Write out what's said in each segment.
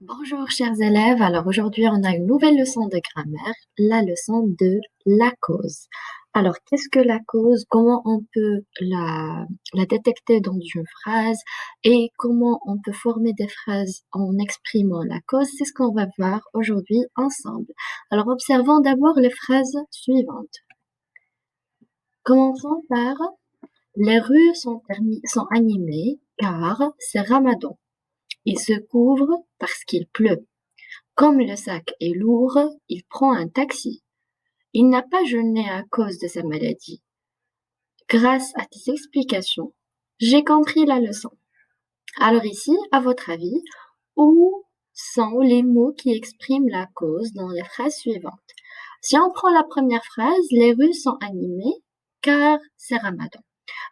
Bonjour chers élèves, alors aujourd'hui on a une nouvelle leçon de grammaire, la leçon de la cause. Alors qu'est-ce que la cause, comment on peut la détecter dans une phrase et comment on peut former des phrases en exprimant la cause, c'est ce qu'on va voir aujourd'hui ensemble. Alors observons d'abord les phrases suivantes. Commençons par les rues sont animées car c'est Ramadan. Il se couvre parce qu'il pleut. Comme le sac est lourd, il prend un taxi. Il n'a pas jeûné à cause de sa maladie. Grâce à tes explications, j'ai compris la leçon. Alors ici, à votre avis, où sont les mots qui expriment la cause dans les phrases suivantes? Si on prend la première phrase, les rues sont animées car c'est Ramadan.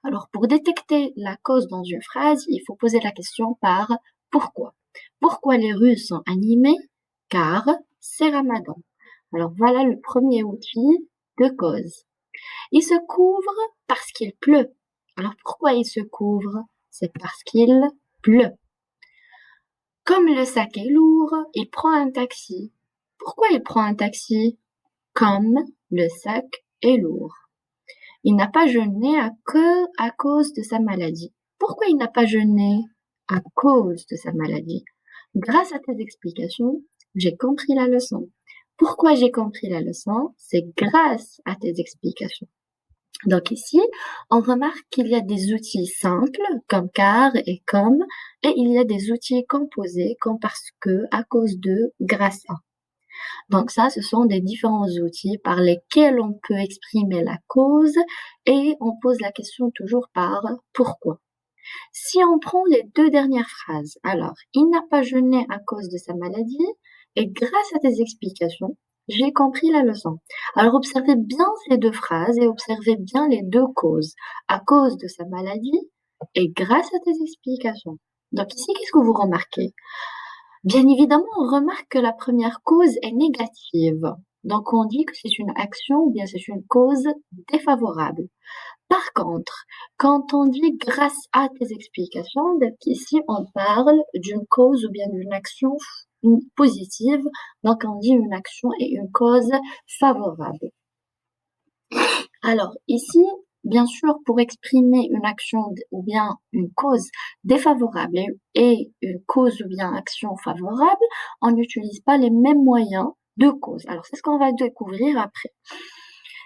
Alors pour détecter la cause dans une phrase, il faut poser la question par pourquoi. Pourquoi les rues sont animées? Car c'est Ramadan. Alors voilà le premier outil de cause. Il se couvre parce qu'il pleut. Alors pourquoi il se couvre? C'est parce qu'il pleut. Comme le sac est lourd, il prend un taxi. Pourquoi il prend un taxi? Comme le sac est lourd. Il n'a pas jeûné à cause de sa maladie. Pourquoi il n'a pas jeûné? À cause de sa maladie. Grâce à tes explications, j'ai compris la leçon. Pourquoi j'ai compris la leçon? C'est grâce à tes explications. Donc ici, on remarque qu'il y a des outils simples comme car et comme, et il y a des outils composés comme parce que, à cause de, grâce à. Donc ça, ce sont des différents outils par lesquels on peut exprimer la cause et on pose la question toujours par pourquoi. Si on prend les deux dernières phrases, alors, il n'a pas jeûné à cause de sa maladie et grâce à tes explications, j'ai compris la leçon. Alors observez bien ces deux phrases et observez bien les deux causes. À cause de sa maladie et grâce à tes explications. Donc ici, qu'est-ce que vous remarquez? Bien évidemment, on remarque que la première cause est négative. Donc, on dit que c'est une action ou bien c'est une cause défavorable. Par contre, quand on dit grâce à tes explications, ici, on parle d'une cause ou bien d'une action positive. Donc, on dit une action et une cause favorable. Alors, ici, bien sûr, pour exprimer une action ou bien une cause défavorable et une cause ou bien action favorable, on n'utilise pas les mêmes moyens de cause. Alors, c'est ce qu'on va découvrir après.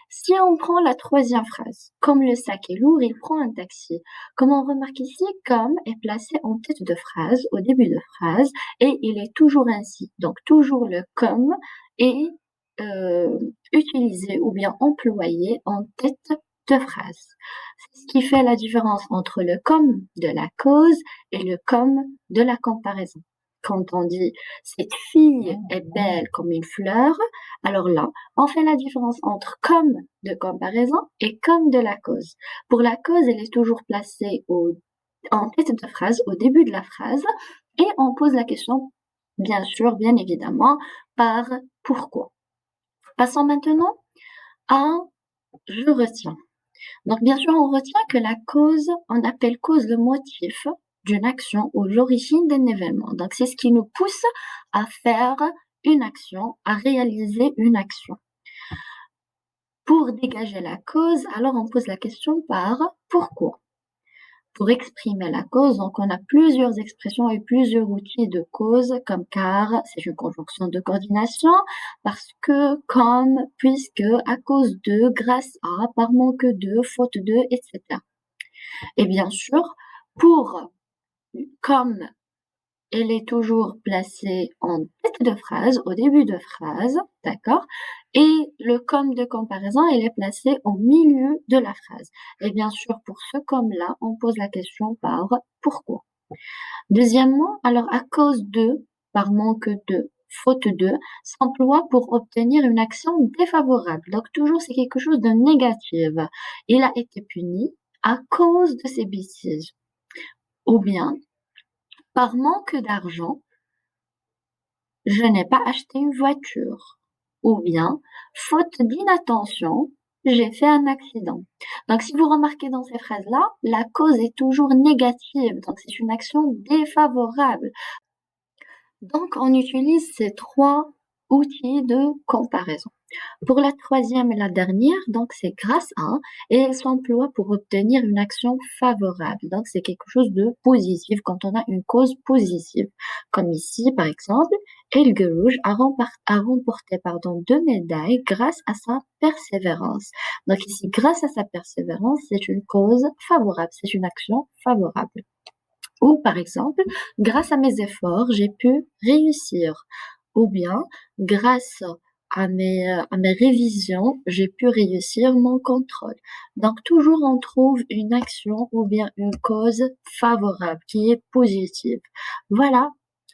Si on prend la troisième phrase, comme le sac est lourd, il prend un taxi. Comme on remarque ici, comme est placé en tête de phrase, au début de phrase, et il est toujours ainsi. Donc, toujours le comme est utilisé ou bien employé en tête de phrase. C'est ce qui fait la différence entre le comme de la cause et le comme de la comparaison. Quand on dit cette fille est belle comme une fleur, alors là, on fait la différence entre comme de comparaison et comme de la cause. Pour la cause, elle est toujours placée en tête de phrase, au début de la phrase, et on pose la question, bien sûr, bien évidemment, par pourquoi. Passons maintenant à je retiens. Donc, bien sûr, on retient que la cause, on appelle cause le motif d'une action ou l'origine d'un événement. Donc, c'est ce qui nous pousse à faire une action, à réaliser une action. Pour dégager la cause, alors on pose la question par pourquoi. Pour exprimer la cause, donc on a plusieurs expressions et plusieurs outils de cause, comme car, c'est une conjonction de coordination, parce que, comme, puisque, à cause de, grâce à, par manque de, faute de, etc. Et bien sûr, pour, comme elle est toujours placée en tête de phrase, au début de phrase, d'accord? Et le comme de comparaison, elle est placée au milieu de la phrase. Et bien sûr, pour ce comme-là, on pose la question par pourquoi. Deuxièmement, alors à cause de, par manque de, faute de, s'emploie pour obtenir une action défavorable. Donc toujours, c'est quelque chose de négatif. Il a été puni à cause de ses bêtises. Ou bien, par manque d'argent, je n'ai pas acheté une voiture. Ou bien, faute d'inattention, j'ai fait un accident. Donc, si vous remarquez dans ces phrases-là, la cause est toujours négative. Donc, c'est une action défavorable. Donc, on utilise ces trois outils de comparaison. Pour la troisième et la dernière, donc c'est grâce à, et elle s'emploie pour obtenir une action favorable. Donc, c'est quelque chose de positif quand on a une cause positive. Comme ici, par exemple, Elgue Rouge a remporté deux médailles grâce à sa persévérance. Donc ici, grâce à sa persévérance, c'est une cause favorable, c'est une action favorable. Ou par exemple, grâce à mes efforts, j'ai pu réussir. Ou bien, grâce à mes révisions, j'ai pu réussir mon contrôle. Donc, toujours on trouve une action ou bien une cause favorable qui est positive. Voilà.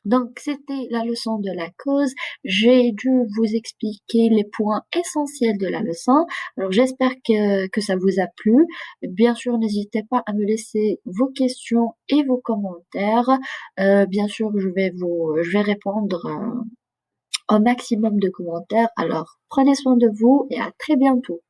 Donc, c'était la leçon de la cause. J'ai dû vous expliquer les points essentiels de la leçon. Alors, j'espère que ça vous a plu. Bien sûr, n'hésitez pas à me laisser vos questions et vos commentaires. Bien sûr, je vais répondre au maximum de commentaires. Alors, prenez soin de vous et à très bientôt.